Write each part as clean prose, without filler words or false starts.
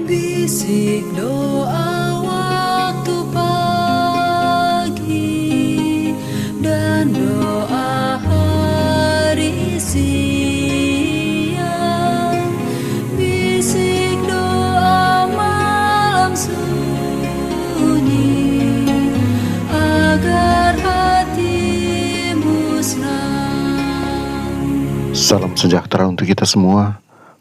Bisik doa waktu pagi dan doa hari siang, bisik doa malam sunyi agar hatimu senang. Salam sejahtera untuk kita semua.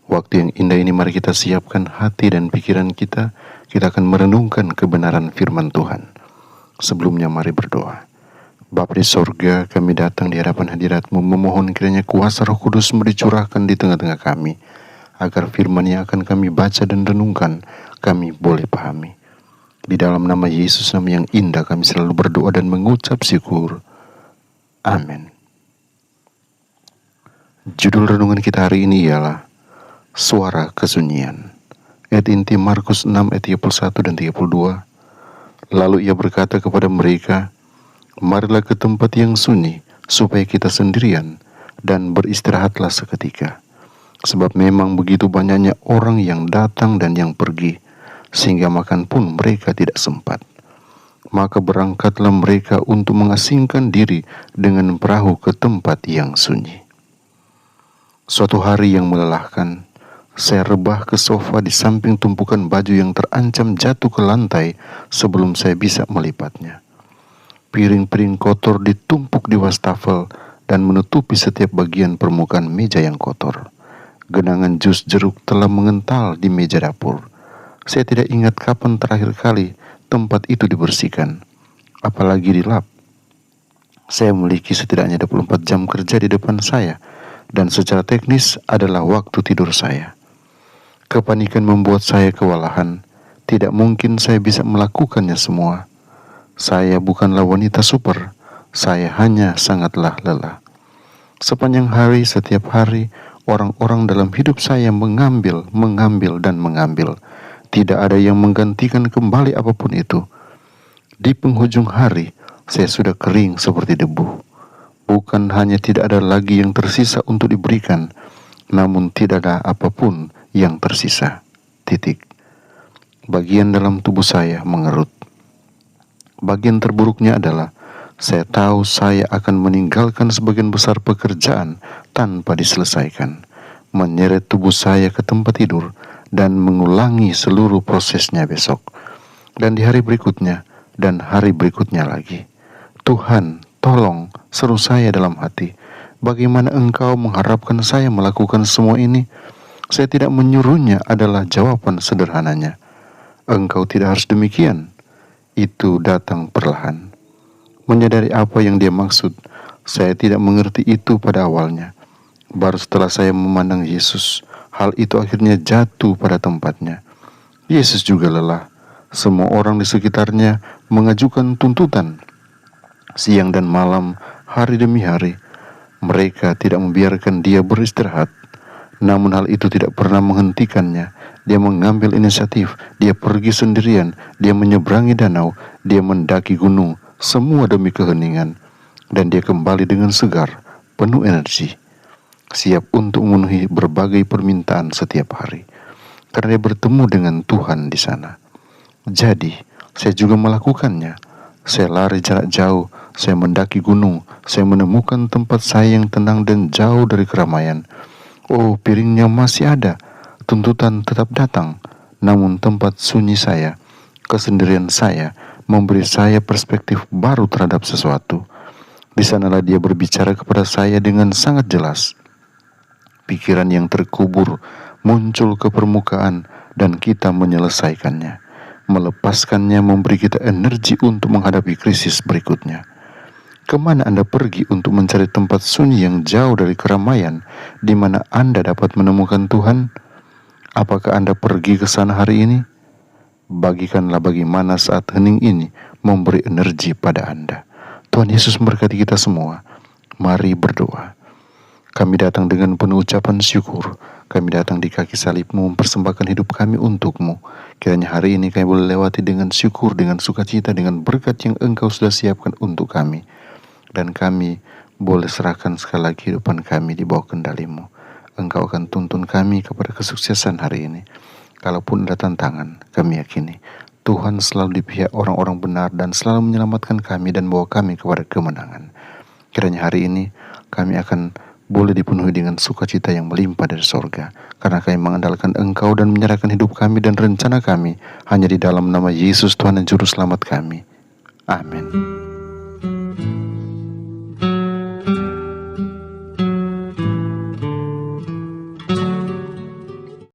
Waktu yang indah ini mari kita siapkan hati dan pikiran kita. Kita akan merenungkan kebenaran firman Tuhan. Sebelumnya mari berdoa. Bapa di sorga, kami datang di hadapan hadirat-Mu, memohon kiranya kuasa Roh Kudus-Mu dicurahkan di tengah-tengah kami, agar firman yang akan kami baca dan renungkan, kami boleh pahami. Di dalam nama Yesus, nama yang indah, kami selalu berdoa dan mengucap syukur. Amin. Judul renungan kita hari ini ialah Suara Kesunyian. Ayat inti Markus 6 ayat 31 dan 32. Lalu ia berkata kepada mereka, marilah ke tempat yang sunyi, supaya kita sendirian, dan beristirahatlah seketika. Sebab memang begitu banyaknya orang yang datang dan yang pergi, sehingga makan pun mereka tidak sempat. Maka berangkatlah mereka untuk mengasingkan diri dengan perahu ke tempat yang sunyi. Suatu hari yang melelahkan, saya rebah ke sofa di samping tumpukan baju yang terancam jatuh ke lantai sebelum saya bisa melipatnya. Piring-piring kotor ditumpuk di wastafel dan menutupi setiap bagian permukaan meja yang kotor. Genangan jus jeruk telah mengental di meja dapur. Saya tidak ingat kapan terakhir kali tempat itu dibersihkan, apalagi dilap. Saya memiliki setidaknya 24 jam kerja di depan saya, dan secara teknis adalah waktu tidur saya. Kepanikan membuat saya kewalahan. Tidak mungkin saya bisa melakukannya semua. Saya bukanlah wanita super. Saya hanya sangatlah lelah. Sepanjang hari, setiap hari, orang-orang dalam hidup saya mengambil, dan mengambil. Tidak ada yang menggantikan kembali apapun itu. Di penghujung hari, saya sudah kering seperti debu. Bukan hanya tidak ada lagi yang tersisa untuk diberikan, namun tidak ada apapun yang tersisa. Bagian dalam tubuh saya mengerut. Bagian terburuknya adalah saya tahu saya akan meninggalkan sebagian besar pekerjaan tanpa diselesaikan, menyeret tubuh saya ke tempat tidur dan mengulangi seluruh prosesnya besok, dan di hari berikutnya, dan hari berikutnya lagi. Tuhan, tolong, seru saya dalam hati. Bagaimana Engkau mengharapkan saya melakukan semua ini? Saya tidak menyuruhnya adalah jawaban sederhananya. Engkau tidak harus demikian. Itu datang perlahan. Menyadari apa yang dia maksud, saya tidak mengerti itu pada awalnya. Baru setelah saya memandang Yesus, hal itu akhirnya jatuh pada tempatnya. Yesus juga lelah. Semua orang di sekitarnya mengajukan tuntutan. Siang dan malam, hari demi hari, mereka tidak membiarkan dia beristirahat. Namun hal itu tidak pernah menghentikannya. Dia mengambil inisiatif, dia pergi sendirian, dia menyeberangi danau, dia mendaki gunung, semua demi keheningan. Dan dia kembali dengan segar, penuh energi, siap untuk memenuhi berbagai permintaan setiap hari, karena dia bertemu dengan Tuhan di sana. Jadi, saya juga melakukannya. Saya lari jarak jauh, saya mendaki gunung, saya menemukan tempat saya yang tenang dan jauh dari keramaian. Oh, piringnya masih ada, tuntutan tetap datang, namun tempat sunyi saya, kesendirian saya, memberi saya perspektif baru terhadap sesuatu. Di sanalah dia berbicara kepada saya dengan sangat jelas. Pikiran yang terkubur muncul ke permukaan dan kita menyelesaikannya. Melepaskannya memberi kita energi untuk menghadapi krisis berikutnya. Kemana Anda pergi untuk mencari tempat sunyi yang jauh dari keramaian, di mana Anda dapat menemukan Tuhan? Apakah Anda pergi ke sana hari ini? Bagikanlah bagaimana saat hening ini memberi energi pada Anda. Tuhan Yesus memberkati kita semua. Mari berdoa. Kami datang dengan penuh ucapan syukur. Kami datang di kaki salib-Mu mempersembahkan hidup kami untuk-Mu. Kiranya hari ini kami boleh lewati dengan syukur, dengan sukacita, dengan berkat yang Engkau sudah siapkan untuk kami. Dan kami boleh serahkan sekali lagi kehidupan kami di bawah kendali-Mu. Engkau akan tuntun kami kepada kesuksesan hari ini. Kalaupun ada tantangan, kami yakini Tuhan selalu di pihak orang-orang benar dan selalu menyelamatkan kami dan bawa kami kepada kemenangan. Kiranya hari ini kami akan boleh dipenuhi dengan sukacita yang melimpah dari sorga, karena kami mengandalkan Engkau dan menyerahkan hidup kami dan rencana kami hanya di dalam nama Yesus Tuhan dan Juru Selamat kami. Amin.